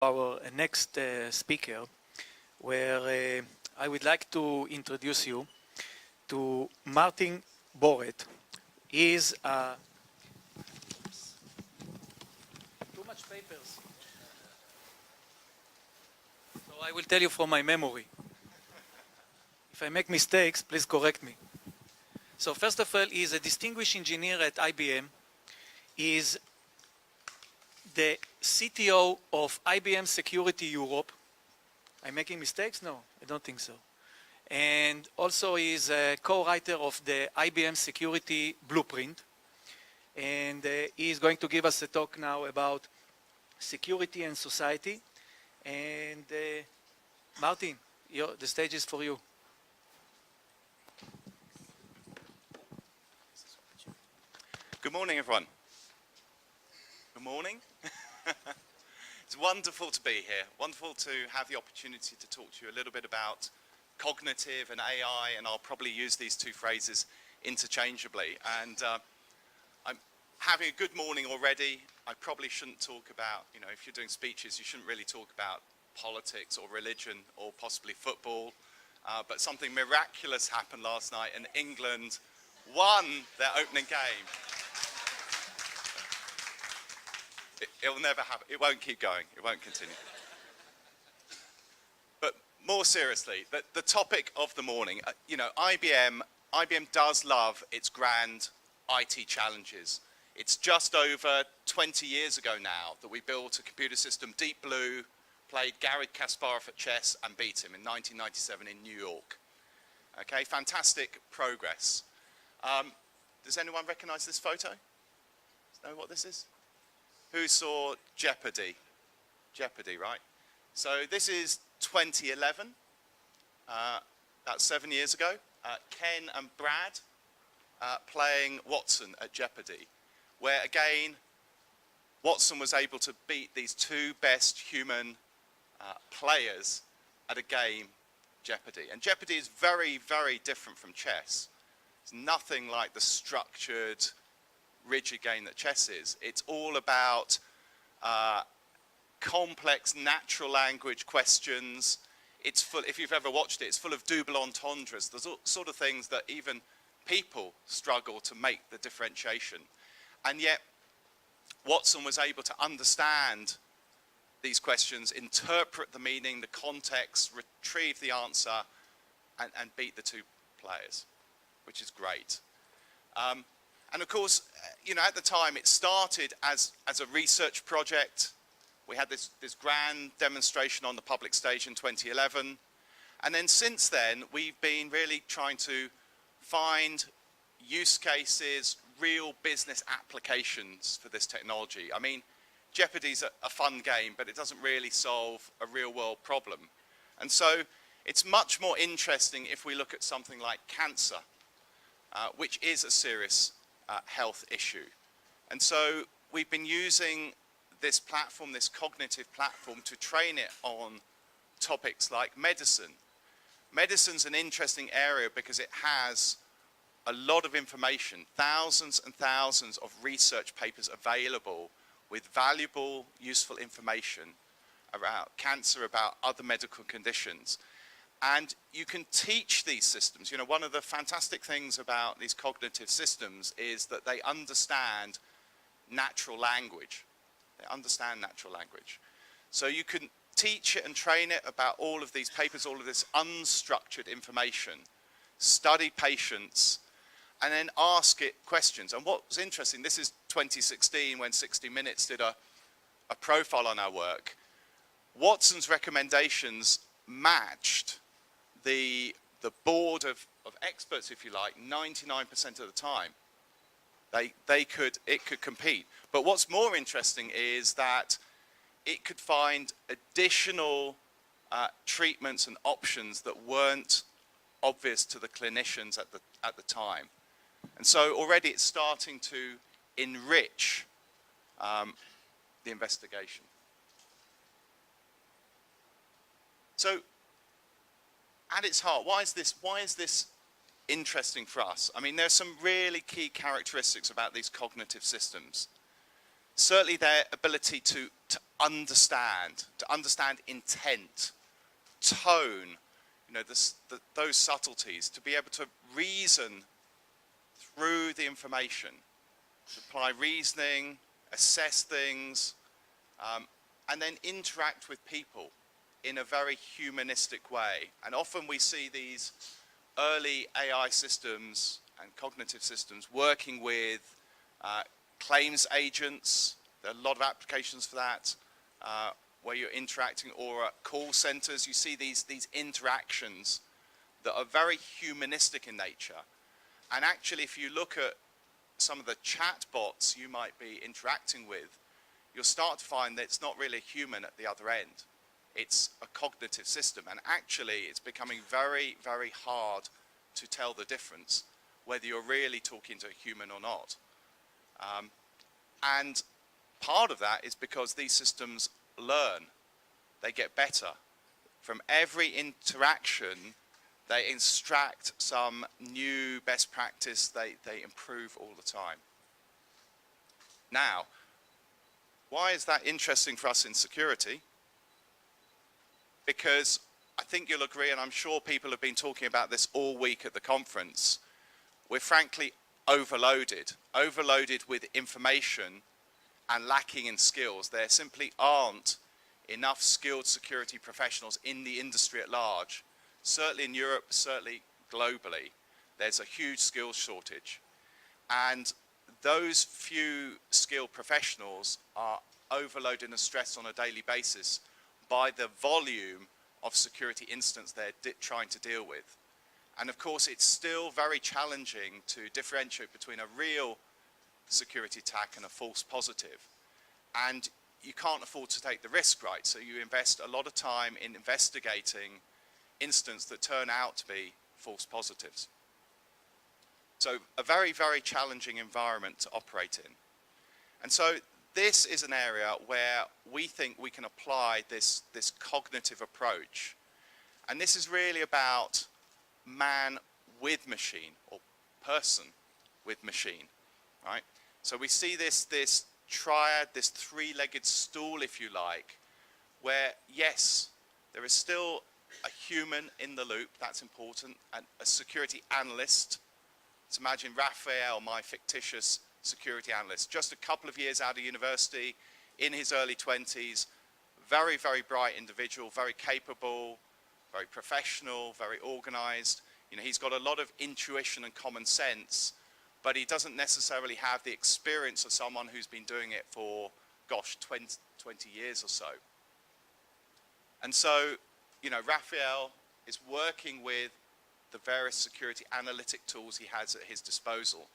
our next speaker, where I would like to introduce you to Martin Borrett. He is too much papers. So I will tell you from my memory. If I make mistakes, please correct me. So first of all, he is a distinguished engineer at IBM. He is the CTO of IBM Security Europe. I'm making mistakes? No, I don't think so. And also he is a co-writer of the IBM Security Blueprint. And he is going to give us a talk now about security and society. And Martin, the stage is for you. Good morning, everyone. Good morning. It's wonderful to be here. Wonderful to have the opportunity to talk to you a little bit about cognitive and AI, and I'll probably use these two phrases interchangeably. And I'm having a good morning already. I probably shouldn't talk about, if you're doing speeches, you shouldn't really talk about politics or religion or possibly football. But something miraculous happened last night, and England won their opening game. It will never happen. It won't keep going. It won't continue. But more seriously, the topic of the morning, IBM does love its grand IT challenges. It's just over 20 years ago now that we built a computer system, Deep Blue, played Garry Kasparov at chess and beat him in 1997 in New York. Okay, fantastic progress. Does anyone recognize this photo? Know what this is? Who saw Jeopardy? Jeopardy, right? So this is 2011, about 7 years ago. Ken and Brad playing Watson at Jeopardy, where again, Watson was able to beat these two best human players at a game, Jeopardy. And Jeopardy is very, very different from chess. It's nothing like the structured, rigid game that chess is. It's all about complex natural language questions. It's full, if you've ever watched it, it's full of double entendres. There's all sort of things that even people struggle to make the differentiation. And yet, Watson was able to understand these questions, interpret the meaning, the context, retrieve the answer, and beat the two players, which is great. And of course, at the time, it started as a research project. We had this grand demonstration on the public stage in 2011. And then since then, we've been really trying to find use cases, real business applications for this technology. I mean, Jeopardy's a fun game, but it doesn't really solve a real-world problem. And so it's much more interesting if we look at something like cancer, which is a serious health issue. And so we've been using this platform, this cognitive platform, to train it on topics like medicine. Medicine's an interesting area because it has a lot of information, thousands and thousands of research papers available with valuable, useful information about cancer, about other medical conditions. And you can teach these systems. One of the fantastic things about these cognitive systems is that they understand natural language. They understand natural language. So you can teach it and train it about all of these papers, all of this unstructured information, study patients, and then ask it questions. And what was interesting, this is 2016 when 60 Minutes did a profile on our work. Watson's recommendations matched the board of experts, if you like, 99% of the time. It could compete. But what's more interesting is that it could find additional treatments and options that weren't obvious to the clinicians at the time. And so already it's starting to enrich the investigation. So at its heart, why is this interesting for us? I mean, there's some really key characteristics about these cognitive systems. Certainly their ability to understand intent, tone, those subtleties, to be able to reason through the information, to apply reasoning, assess things, and then interact with people in a very humanistic way. And often we see these early AI systems and cognitive systems working with claims agents. There are a lot of applications for that, where you're interacting, or at call centers. You see these interactions that are very humanistic in nature. And actually, if you look at some of the chat bots you might be interacting with, you'll start to find that it's not really a human at the other end. It's a cognitive system. And actually, it's becoming very, very hard to tell the difference whether you're really talking to a human or not. And part of that is because these systems learn. They get better. From every interaction, they extract some new best practice. They improve all the time. Now, why is that interesting for us in security? Because I think you'll agree, and I'm sure people have been talking about this all week at the conference, we're frankly overloaded with information and lacking in skills. There simply aren't enough skilled security professionals in the industry at large. Certainly in Europe, certainly globally, there's a huge skills shortage. And those few skilled professionals are overloaded and stressed on a daily basis by the volume of security incidents they're trying to deal with. And of course, it's still very challenging to differentiate between a real security attack and a false positive. And you can't afford to take the risk, right? So you invest a lot of time in investigating incidents that turn out to be false positives. So a very, very challenging environment to operate in. And so this is an area where we think we can apply this cognitive approach. And this is really about man with machine, or person with machine, right? So we see this triad, this three-legged stool, if you like, where, yes, there is still a human in the loop, that's important, and a security analyst. Let's imagine Raphael, my fictitious security analyst, just a couple of years out of university, in his early 20s, very, very bright individual, very capable, very professional, very organized. He's got a lot of intuition and common sense, but he doesn't necessarily have the experience of someone who's been doing it for, gosh, 20 years or so. And so, Raphael is working with the various security analytic tools he has at his disposal.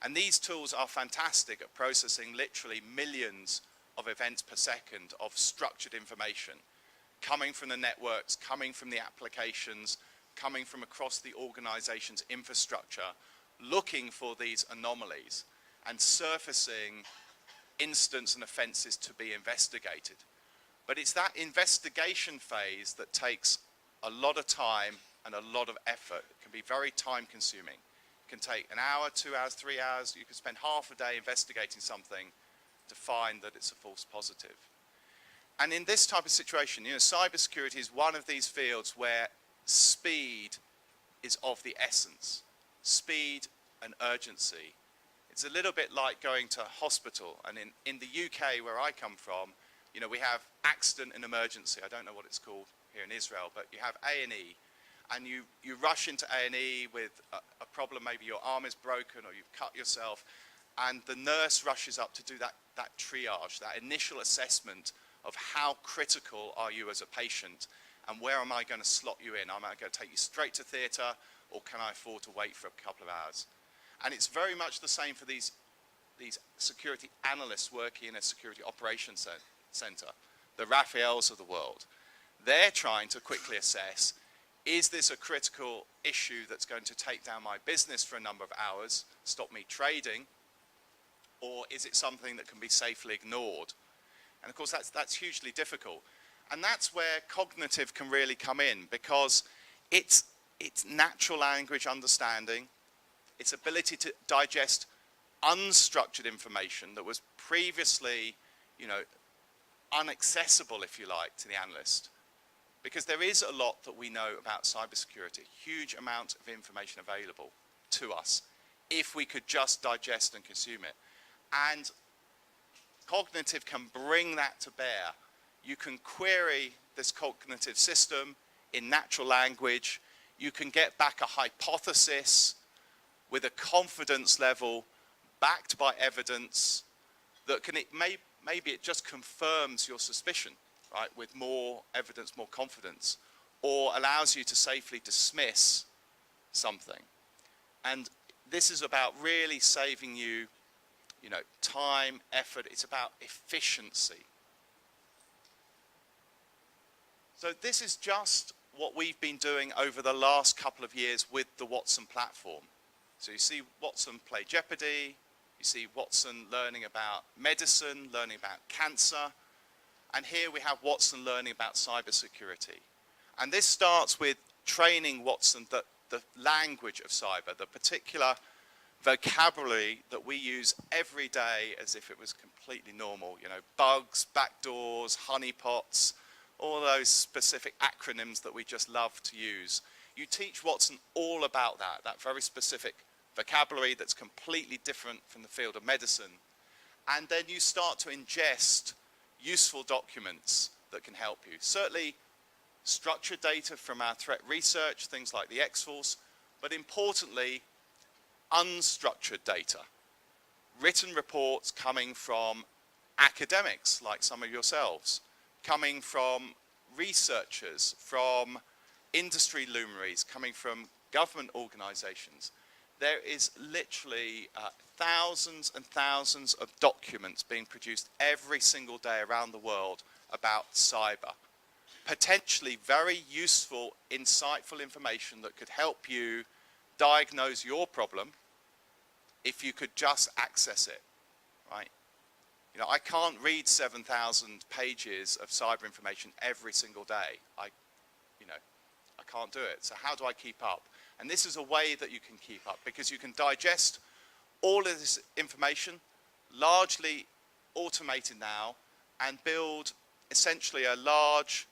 And these tools are fantastic at processing literally millions of events per second of structured information, coming from the networks, coming from the applications, coming from across the organization's infrastructure, looking for these anomalies and surfacing incidents and offenses to be investigated. But it's that investigation phase that takes a lot of time and a lot of effort. It can be very time consuming. It can take an hour, 2 hours, 3 hours. You can spend half a day investigating something to find that it's a false positive. And in this type of situation, cybersecurity is one of these fields where speed is of the essence. Speed and urgency. It's a little bit like going to a hospital. And in the UK, where I come from, we have accident and emergency. I don't know what it's called here in Israel, but you have A&E. And you rush into A&E with a problem. Maybe your arm is broken or you've cut yourself. And the nurse rushes up to do that triage, that initial assessment of how critical are you as a patient, and where am I going to slot you in? Am I going to take you straight to theatre, or can I afford to wait for a couple of hours? And it's very much the same for these security analysts working in a security operations center, the Raphaels of the world. They're trying to quickly assess, is this a critical issue that's going to take down my business for a number of hours, stop me trading, or is it something that can be safely ignored? And of course, that's hugely difficult. And that's where cognitive can really come in, because it's natural language understanding, its ability to digest unstructured information that was previously, unaccessible, if you like, to the analyst. Because there is a lot that we know about cybersecurity, huge amount of information available to us if we could just digest and consume it. And cognitive can bring that to bear. You can query this cognitive system in natural language. You can get back a hypothesis with a confidence level backed by evidence that maybe it just confirms your suspicion, right, with more evidence, more confidence, or allows you to safely dismiss something. And this is about really saving you, time, effort. It's about efficiency. So this is just what we've been doing over the last couple of years with the Watson platform. So you see Watson Play Jeopardy, you see Watson learning about medicine, learning about cancer, and here we have Watson learning about cybersecurity. And this starts with training Watson the language of cyber, the particular vocabulary that we use every day as if it was completely normal. Bugs, backdoors, honeypots, all those specific acronyms that we just love to use. You teach Watson all about that very specific vocabulary that's completely different from the field of medicine. And then you start to ingest useful documents that can help you. Certainly structured data from our threat research, things like the X-Force, but importantly, unstructured data. Written reports coming from academics, like some of yourselves, coming from researchers, from industry luminaries, coming from government organizations. There is literally thousands and thousands of documents being produced every single day around the world about cyber. Potentially very useful, insightful information that could help you diagnose your problem if you could just access it, right? I can't read 7,000 pages of cyber information every single day. I can't do it. So how do I keep up? And this is a way that you can keep up, because you can digest all of this information, largely automated now, and build essentially a large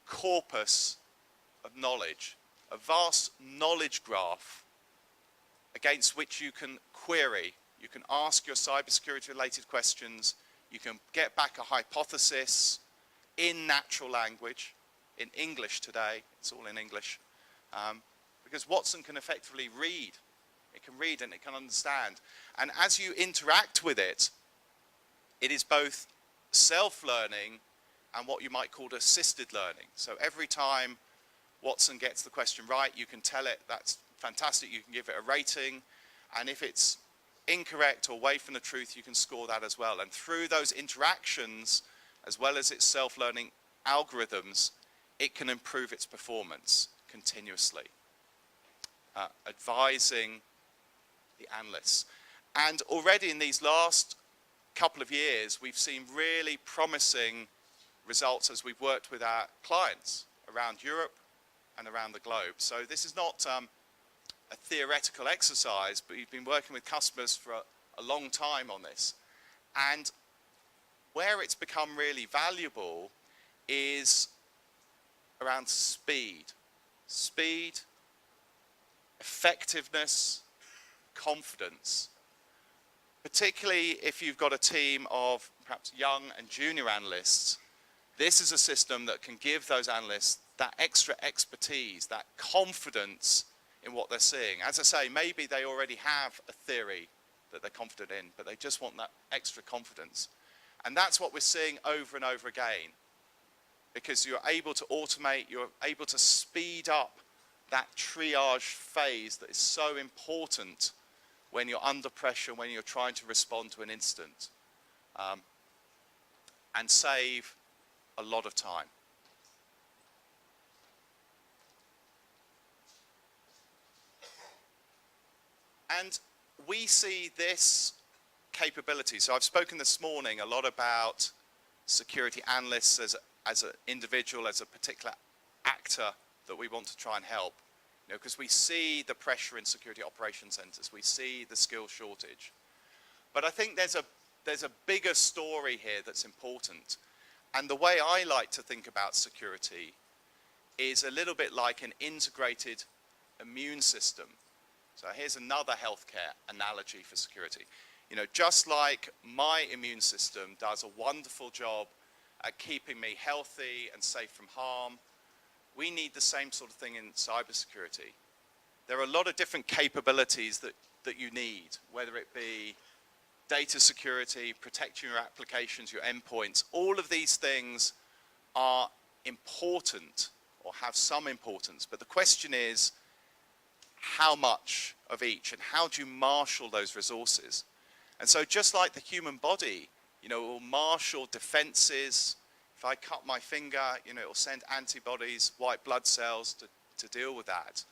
corpus of knowledge, a vast knowledge graph against which you can query. You can ask your cybersecurity related questions. You can get back a hypothesis in natural language, in English today. It's all in English. Because Watson can effectively read. It can read and it can understand. And as you interact with it, it is both self-learning and what you might call assisted learning. So every time Watson gets the question right, you can tell it that's fantastic. You can give it a rating. And if it's incorrect or away from the truth, you can score that as well. And through those interactions, as well as its self-learning algorithms, it can improve its performance continuously, advising the analysts. And already in these last couple of years, we've seen really promising results as we've worked with our clients around Europe and around the globe. So this is not a theoretical exercise, but we've been working with customers for a long time on this. And where it's become really valuable is around speed. Speed, effectiveness, confidence. Particularly if you've got a team of perhaps young and junior analysts, this is a system that can give those analysts that extra expertise, that confidence in what they're seeing. As I say, maybe they already have a theory that they're confident in, but they just want that extra confidence. And that's what we're seeing over and over again, because you're able to automate, you're able to speed up that triage phase that is so important when you're under pressure, when you're trying to respond to an incident, and save a lot of time. And we see this capability. So I've spoken this morning a lot about security analysts as an individual, as a particular actor that we want to try and help. Because we see the pressure in security operations centers, we see the skill shortage. But I think there's a bigger story here that's important. And the way I like to think about security is a little bit like an integrated immune system. So here's another healthcare analogy for security. You know, just like my immune system does a wonderful job at keeping me healthy and safe from harm, we need the same sort of thing in cybersecurity. There are a lot of different capabilities that you need, whether it be data security, protecting your applications, your endpoints. All of these things are important or have some importance, but the question is how much of each and how do you marshal those resources? And so just like the human body, you know, it will marshal defenses. If I cut my finger, you know, it will send antibodies, white blood cells to deal with that.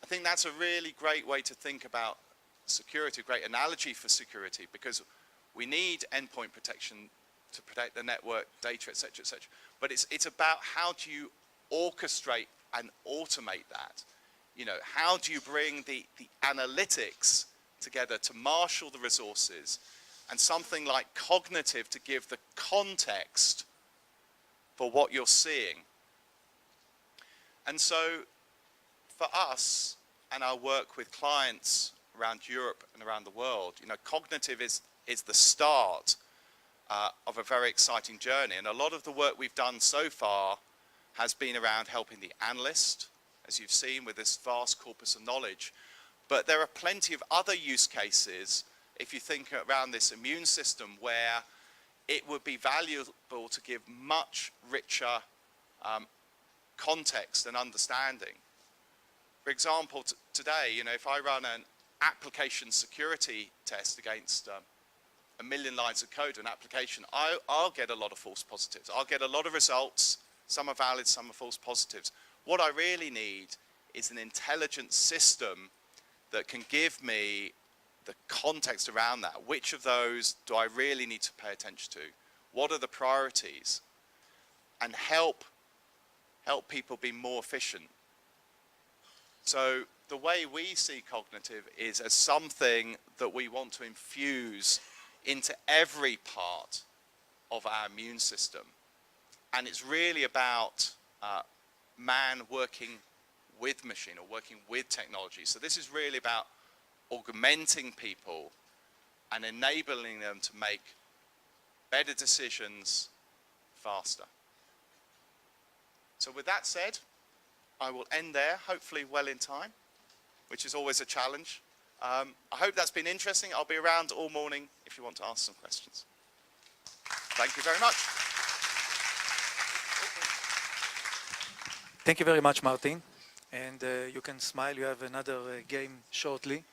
I think that's a really great way to think about security, a great analogy for security, because we need endpoint protection to protect the network, data, etc., etc. But it's about how do you orchestrate and automate that? You know, how do you bring the analytics together to marshal the resources, and something like cognitive to give the context for what you're seeing? And so for us and our work with clients around Europe and around the world, you know, cognitive is the start of a very exciting journey. And a lot of the work we've done so far has been around helping the analyst, as you've seen with this vast corpus of knowledge. But there are plenty of other use cases, if you think around this immune system, where it would be valuable to give much richer context and understanding. For example, today, you know, if I run an application security test against 1 million lines of code, an application, I'll get a lot of false positives. I'll get a lot of results. Some are valid, some are false positives. What I really need is an intelligent system that can give me the context around that. Which of those do I really need to pay attention to? What are the priorities? And help people be more efficient. So the way we see cognitive is as something that we want to infuse into every part of our immune system. And it's really about man working with machine or working with technology. So this is really about augmenting people and enabling them to make better decisions faster. So with that said, I will end there, hopefully well in time, which is always a challenge. I hope that's been interesting. I'll be around all morning if you want to ask some questions. Thank you very much. Thank you very much, Martin. And you can smile, you have another game shortly.